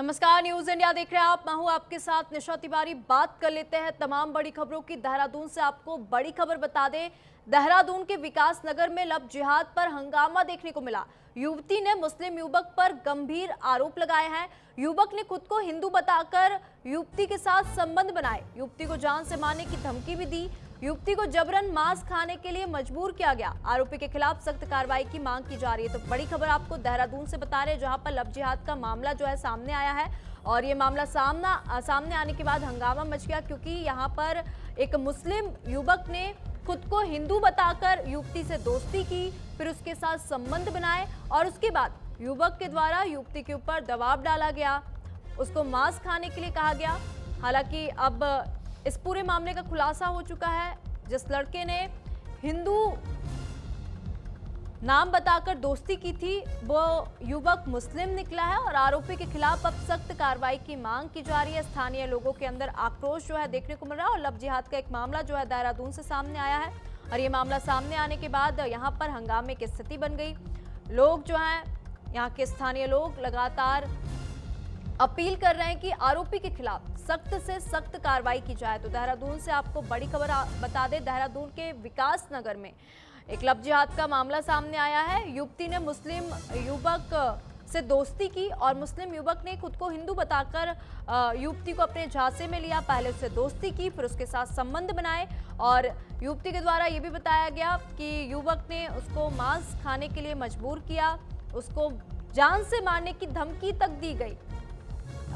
नमस्कार, news India देख रहे हैं आप। मैं हूं आपके साथ निशा तिवारी। बात कर लेते हैं तमाम बड़ी खबरों की। देहरादून से आपको बड़ी खबर बता दें, देहरादून के विकास नगर में लव जिहाद पर हंगामा देखने को मिला। युवती ने मुस्लिम युवक पर गंभीर आरोप लगाए हैं। युवक ने खुद को हिंदू बताकर युवती के साथ संबंध बनाए, युवती को जान से मारने की धमकी भी दी। युवती को जबरन मांस खाने के लिए मजबूर किया गया। आरोपी के खिलाफ सख्त कार्रवाई की मांग की जा रही है। तो बड़ी खबर आपको देहरादून से बता रहे हैं, जहां पर लव जिहाद का मामला जो है सामने आया है। और ये मामला सामने आने के बाद हंगामा मच गया, क्योंकि यहाँ पर एक मुस्लिम युवक ने खुद को हिंदू बताकर युवती से दोस्ती की, फिर उसके साथ संबंध बनाए और उसके बाद युवक के द्वारा युवती के ऊपर दबाव डाला गया, उसको मांस खाने के लिए कहा गया। हालांकि अब इस पूरे मामले का खुलासा हो चुका है। जिस लड़के ने हिंदू नाम बताकर दोस्ती की थी, वो युवक मुस्लिम निकला है और आरोपी के खिलाफ अब सख्त कार्रवाई की मांग की जा रही है। स्थानीय लोगों के अंदर आक्रोश जो है देखने को मिल रहा है और लव जिहाद का एक मामला जो है देहरादून से सामने आया है। और ये मामला सामने आने के बाद यहाँ पर हंगामे की स्थिति बन गई। लोग जो है, यहाँ के स्थानीय लोग लगातार अपील कर रहे हैं कि आरोपी के खिलाफ सख्त से सख्त कार्रवाई की जाए। तो देहरादून से आपको बड़ी खबर बता दें, देहरादून के विकास नगर में एक लव जिहाद का मामला सामने आया है। युवती ने मुस्लिम युवक से दोस्ती की और मुस्लिम युवक ने खुद को हिंदू बताकर युवती को अपने झांसे में लिया। पहले उससे दोस्ती की, फिर उसके साथ संबंध बनाए और युवती के द्वारा यह भी बताया गया कि युवक ने उसको मांस खाने के लिए मजबूर किया, उसको जान से मारने की धमकी तक दी गई।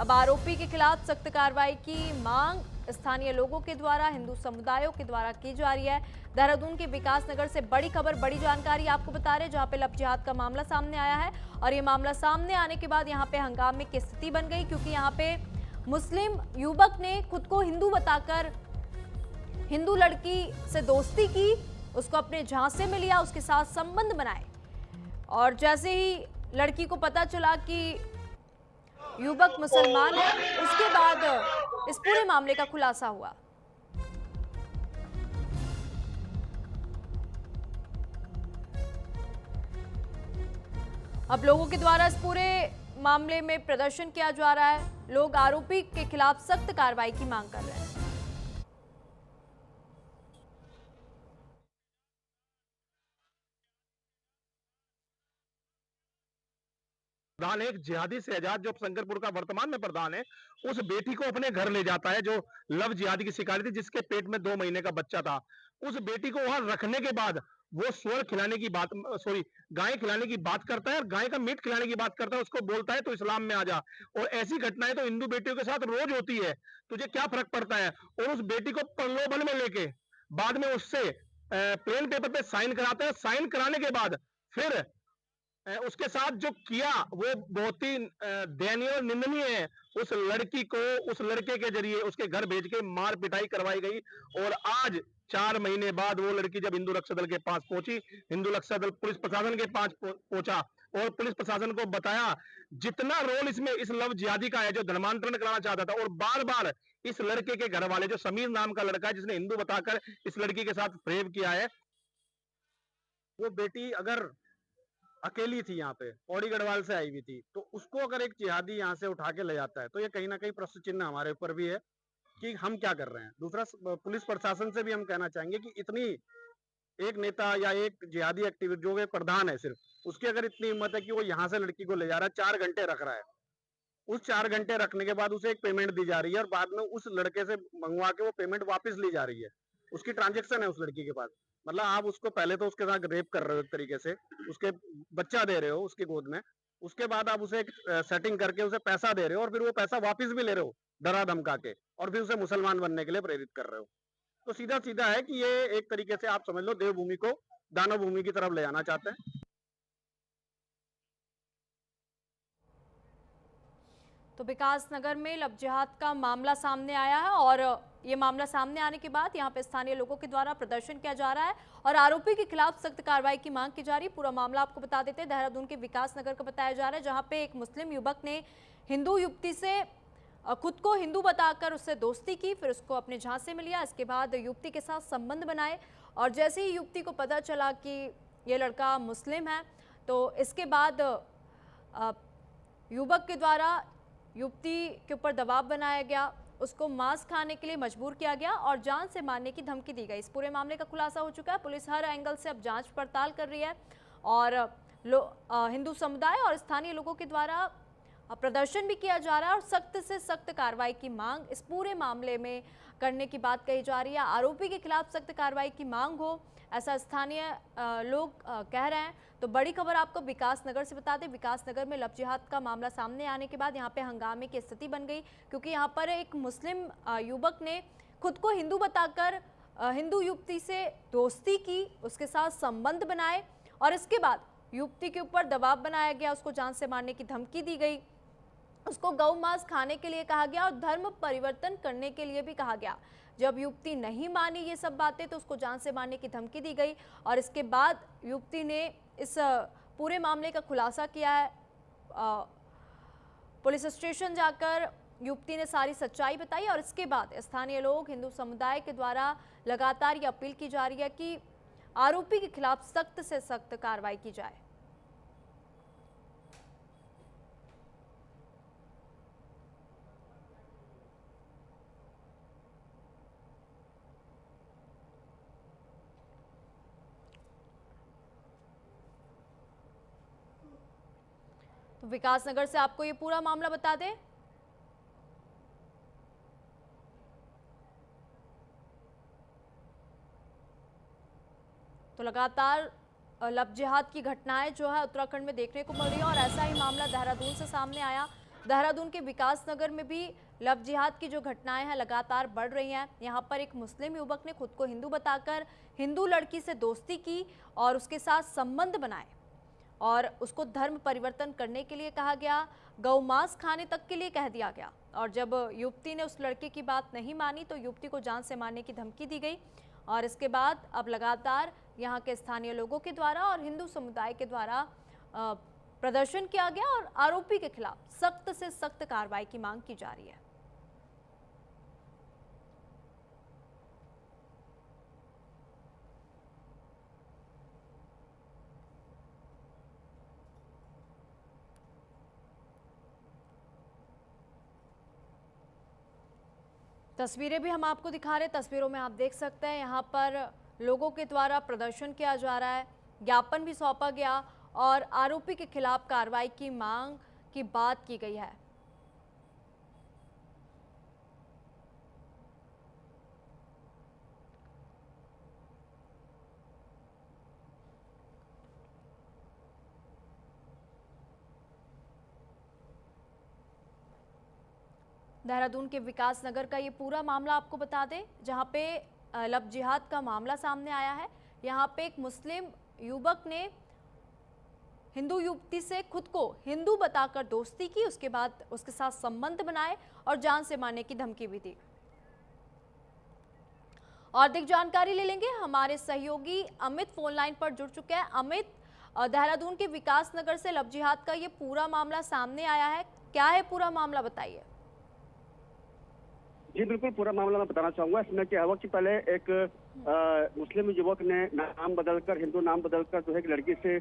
अब आरोपी के खिलाफ सख्त कार्रवाई की मांग स्थानीय लोगों के द्वारा, हिंदू समुदायों के द्वारा की जा रही है। देहरादून के विकास नगर से बड़ी खबर, बड़ी जानकारी आपको बता रहे हैं, जहां पे लव जिहाद का मामला सामने आया है। और ये मामला सामने आने के बाद यहां पे हंगामे की स्थिति बन गई, क्योंकि यहां पे मुस्लिम युवक ने खुद को हिंदू बताकर हिंदू लड़की से दोस्ती की, उसको अपने झांसे में लिया, उसके साथ संबंध बनाए। और जैसे ही लड़की को पता चला कि युवक मुसलमान है, उसके बाद इस पूरे मामले का खुलासा हुआ। अब लोगों के द्वारा इस पूरे मामले में प्रदर्शन किया जा रहा है। लोग आरोपी के खिलाफ सख्त कार्रवाई की मांग कर रहे हैं। प्रधान एक जिहादी शहजाद जो शंकरपुर का वर्तमान में प्रधान है, उस बेटी को अपने घर ले जाता है जो लव जिहादी की शिकारी थी, जिसके पेट में 2 महीने का बच्चा था। उस बेटी को वहां रखने के बाद वो सुअर खिलाने की बात, सॉरी, गाय खिलाने की बात करता है और गाय का मीट खिलाने की बात करता है। उसको बोलता है तो इस्लाम में आ जा। और ऐसी घटनाएं तो हिंदू बेटियों के साथ रोज होती है, तुझे क्या फर्क पड़ता है। और उस बेटी को प्रलोभन में लेके बाद में उससे प्लेन पेपर पे साइन कराता है। साइन कराने के बाद फिर उसके साथ जो किया वो बहुत ही दयनीय और निंदनीय है। उस लड़की को उस लड़के के जरिए उसके घर भेज के मार पिटाई करवाई गई। और आज 4 महीने बाद वो लड़की जब हिंदू रक्षा दल के पास पहुंची, हिंदू रक्षा दल पुलिस प्रशासन के पास पहुंचा और पुलिस प्रशासन को बताया जितना रोल इसमें इस लव जिहादी का है जो धर्मांतरण कराना चाहता था। और बार बार इस लड़के के घर वाले, जो समीर नाम का लड़का है जिसने हिंदू बताकर इस लड़की के साथ प्रेम किया है, वो बेटी अगर अकेली थी, यहाँ पे पौड़ी गढ़वाल से आई हुई थी, तो उसको अगर एक जिहादी यहाँ से उठा के ले जाता है तो ये कहीं ना कहीं प्रश्न चिन्ह हमारे ऊपर भी है कि हम क्या कर रहे हैं। दूसरा, पुलिस प्रशासन से भी हम कहना चाहेंगे कि इतनी एक नेता या एक जिहादी एक्टिविस्ट जो एक प्रधान है, सिर्फ उसकी अगर इतनी हिम्मत है कि वो यहाँ से लड़की को ले जा रहा है, 4 घंटे रख रहा है, उस 4 घंटे रखने के बाद उसे एक पेमेंट दी जा रही है और बाद में उस लड़के से मंगवा के वो पेमेंट वापस ली जा रही है। उसकी ट्रांजेक्शन है उस लड़की के पास। मतलब आप उसको पहले तो उसके साथ रेप कर रहे हो एक तरीके से, उसके बच्चा दे रहे हो उसकी गोद में, उसके बाद आप उसे एक सेटिंग करके उसे पैसा दे रहे हो और फिर वो पैसा वापस भी ले रहे हो डरा धमका के, और फिर उसे मुसलमान बनने के लिए प्रेरित कर रहे हो। तो सीधा सीधा है कि ये एक तरीके से आप समझ लो देवभूमि को दानव भूमि की तरफ ले जाना चाहते हैं। तो विकास नगर में लव जिहाद का मामला सामने आया है और ये मामला सामने आने के बाद यहाँ पे स्थानीय लोगों के द्वारा प्रदर्शन किया जा रहा है और आरोपी के खिलाफ सख्त कार्रवाई की मांग की जा रही है। पूरा मामला आपको बता देते हैं, देहरादून के विकास नगर का बताया जा रहा है, जहाँ पे एक मुस्लिम युवक ने हिंदू युवती से खुद को हिंदू बताकर उससे दोस्ती की, फिर उसको अपने झांसे में लिया। इसके बाद युवती के साथ संबंध बनाए और जैसे ही युवती को पता चला कि ये लड़का मुस्लिम है, तो इसके बाद युवक के द्वारा युवती के ऊपर दबाव बनाया गया, उसको मांस खाने के लिए मजबूर किया गया और जान से मारने की धमकी दी गई। इस पूरे मामले का खुलासा हो चुका है। पुलिस हर एंगल से अब जांच पड़ताल कर रही है और हिंदू समुदाय और स्थानीय लोगों के द्वारा प्रदर्शन भी किया जा रहा है और सख्त से सख्त कार्रवाई की मांग इस पूरे मामले में करने की बात कही जा रही है। आरोपी के खिलाफ सख्त कार्रवाई की मांग हो, ऐसा स्थानीय लोग कह रहे हैं। तो बड़ी खबर आपको विकास नगर से बता दें। विकास नगर में लव जिहाद का मामला सामने आने के बाद यहाँ पे हंगामे की स्थिति बन गई, क्योंकि यहाँ पर एक मुस्लिम युवक ने खुद को हिंदू बताकर हिंदू युवती से दोस्ती की, उसके साथ संबंध बनाए और इसके बाद युवती के ऊपर दबाव बनाया गया, उसको जान से मारने की धमकी दी गई, उसको गौ मांस खाने के लिए कहा गया और धर्म परिवर्तन करने के लिए भी कहा गया। जब युवती नहीं मानी ये सब बातें तो उसको जान से मारने की धमकी दी गई और इसके बाद युवती ने इस पूरे मामले का खुलासा किया है। पुलिस स्टेशन जाकर युवती ने सारी सच्चाई बताई और इसके बाद स्थानीय लोग, हिंदू समुदाय के द्वारा लगातार ये अपील की जा रही है कि आरोपी के खिलाफ सख्त से सख्त कार्रवाई की जाए। तो विकास नगर से आपको ये पूरा मामला बता दें। तो लगातार लव जिहाद की घटनाएं जो है उत्तराखंड में देखने को मिल रही है और ऐसा ही मामला देहरादून से सामने आया। देहरादून के विकास नगर में भी लव जिहाद की जो घटनाएं हैं लगातार बढ़ रही हैं। यहाँ पर एक मुस्लिम युवक ने खुद को हिंदू बताकर हिंदू लड़की से दोस्ती की और उसके साथ संबंध बनाए और उसको धर्म परिवर्तन करने के लिए कहा गया, गौ मांस खाने तक के लिए कह दिया गया और जब युवती ने उस लड़के की बात नहीं मानी तो युवती को जान से मारने की धमकी दी गई और इसके बाद अब लगातार यहाँ के स्थानीय लोगों के द्वारा और हिंदू समुदाय के द्वारा प्रदर्शन किया गया और आरोपी के खिलाफ सख्त से सख्त कार्रवाई की मांग की जा रही है। तस्वीरें भी हम आपको दिखा रहे हैं। तस्वीरों में आप देख सकते हैं यहाँ पर लोगों के द्वारा प्रदर्शन किया जा रहा है, ज्ञापन भी सौंपा गया और आरोपी के खिलाफ कार्रवाई की मांग की बात की गई है। देहरादून के विकास नगर का ये पूरा मामला आपको बता दें, जहां पे लव जिहाद का मामला सामने आया है। यहाँ पे एक मुस्लिम युवक ने हिंदू युवती से खुद को हिंदू बताकर दोस्ती की, उसके बाद उसके साथ संबंध बनाए और जान से मारने की धमकी भी दी। और अधिक जानकारी ले लेंगे, हमारे सहयोगी अमित फोन लाइन पर जुड़ चुके हैं। अमित, देहरादून के विकास नगर से लव जिहाद का ये पूरा मामला सामने आया है, क्या है पूरा मामला, बताइए। जी बिल्कुल, पूरा मामला मैं बताना चाहूंगा। इसमें क्या हुआ कि पहले एक मुस्लिम युवक ने नाम बदलकर, हिंदू नाम बदलकर जो है एक लड़की से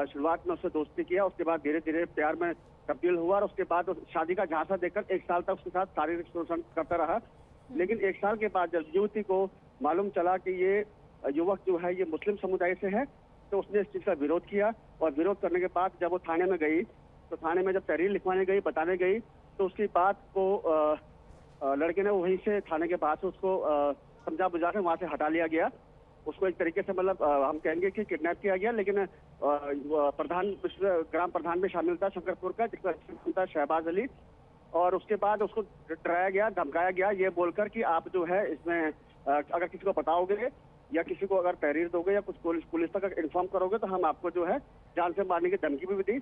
शुरुआत में उससे दोस्ती किया, उसके बाद धीरे धीरे प्यार में तब्दील हुआ और उसके बाद शादी का झांसा देकर 1 साल तक उसके साथ शारीरिक शोषण करता रहा। लेकिन 1 साल के बाद जब युवती को मालूम चला कि ये युवक जो है ये मुस्लिम समुदाय से है, तो उसने इस चीज का विरोध किया और विरोध करने के बाद जब वो थाने में गई, तो थाने में जब तहरीर लिखवाने गई, बताने गई, तो उसकी बात को लड़के ने वहीं से थाने के पास उसको समझा बुझा कर वहां से हटा लिया गया। उसको एक तरीके से मतलब हम कहेंगे कि किडनैप किया गया। लेकिन प्रधान ग्राम प्रधान में शामिल था शंकरपुर का, जिसका नाम था शहबाज अली, और उसके बाद उसको डराया गया, धमकाया गया ये बोलकर कि आप जो है इसमें अगर किसी को बताओगे या किसी को अगर तहरीर दोगे या कुछ पुलिस तक इन्फॉर्म करोगे तो हम आपको जो है जान से मारने की धमकी भी दी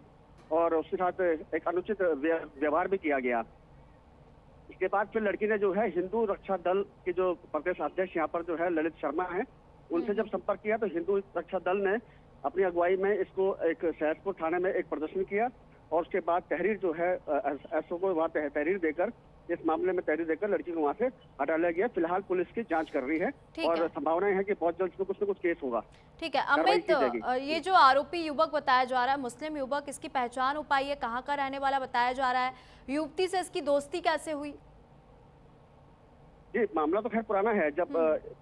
और उसके साथ एक अनुचित व्यवहार भी किया गया। इसके बाद फिर लड़की ने जो है हिंदू रक्षा दल के जो प्रदेश अध्यक्ष यहाँ पर जो है ललित शर्मा हैं, उनसे जब संपर्क किया तो हिंदू रक्षा दल ने अपनी अगुवाई में इसको एक सहसपुर थाने में एक प्रदर्शन किया और उसके बाद तहरीर जो है एसओ को वहाँ तहरीर देकर, इस मामले में तहरीर देकर लड़की को वहाँ से हटा लिया गया। फिलहाल पुलिस की जांच कर रही है और संभावनाएं हैं कि बहुत जल्द कुछ न कुछ केस होगा। ठीक है अमित, ये जो आरोपी युवक बताया जा रहा है, मुस्लिम युवक, इसकी पहचान हो पाई है? कहाँ का रहने वाला बताया जा रहा है? युवती से इसकी दोस्ती कैसे हुई? जी, मामला तो खैर पुराना है। जब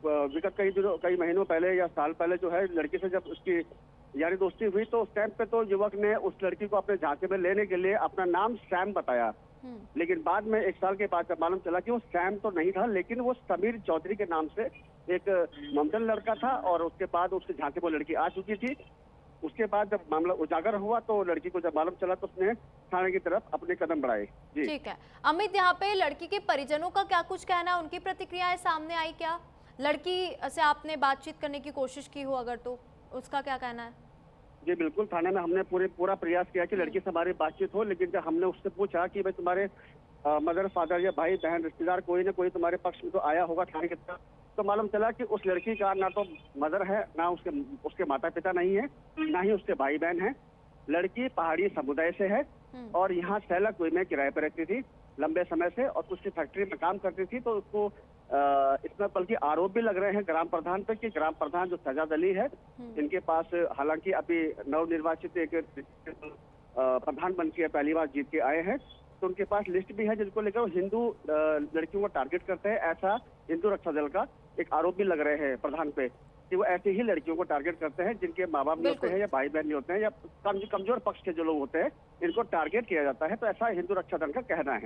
विगत कई महीनों पहले या साल पहले जो है लड़की से जब उसकी यारी दोस्ती हुई, तो उस टाइम पे तो युवक ने उस लड़की को अपने झांसे में लेने के लिए अपना नाम सैम बताया। लेकिन बाद में 1 साल के बाद जब मालूम चला कि वो सैम तो नहीं था, लेकिन वो समीर चौधरी के नाम से एक ममदन लड़का था और उसके बाद उसके झांसे में लड़की आ चुकी थी। उसके बाद जब मामला उजागर हुआ तो लड़की को जब मालूम चला तो उसने थाने की तरफ अपने कदम बढ़ाए। जी ठीक है अमित, यहाँ पे लड़की के परिजनों का क्या कुछ कहना है? उनकी प्रतिक्रियाएं सामने आई क्या? लड़की से आपने बातचीत करने की कोशिश की हो अगर, तो उसका क्या कहना है? जी बिल्कुल, थाने में हमने पूरा प्रयास किया कि लड़की से हमारी बातचीत हो, लेकिन जब हमने उससे पूछा कि भाई तुम्हारे मदर फादर या भाई बहन रिश्तेदार कोई ना कोई तुम्हारे पक्ष में तो आया होगा थाने की तरफ, तो मालूम चला कि उस लड़की का ना तो मदर है, ना उसके माता पिता नहीं है, ना ही उसके भाई बहन है। लड़की पहाड़ी समुदाय से है और यहाँ सैला कुई में किराए पर रहती थी लंबे समय से और उसकी फैक्ट्री में काम करती थी। तो उसको इसमें बल्कि आरोप भी लग रहे हैं ग्राम प्रधान पे कि ग्राम प्रधान जो सजाद अली है, इनके पास हालांकि अभी नवनिर्वाचित एक प्रधान बन के पहली बार जीत के आए हैं, तो उनके पास लिस्ट भी है जिनको लेकर वो हिंदू लड़कियों को टारगेट करते हैं। ऐसा हिंदू रक्षा दल का एक आरोप भी लग रहे हैं प्रधान पे कि वो ऐसी ही लड़कियों को टारगेट करते हैं जिनके माँ बाप नहीं होते हैं या भाई बहन नहीं होते हैं या कमजोर पक्ष के जो लोग होते हैं, इनको टारगेट किया जाता है। तो ऐसा हिंदू रक्षा दल का कहना है।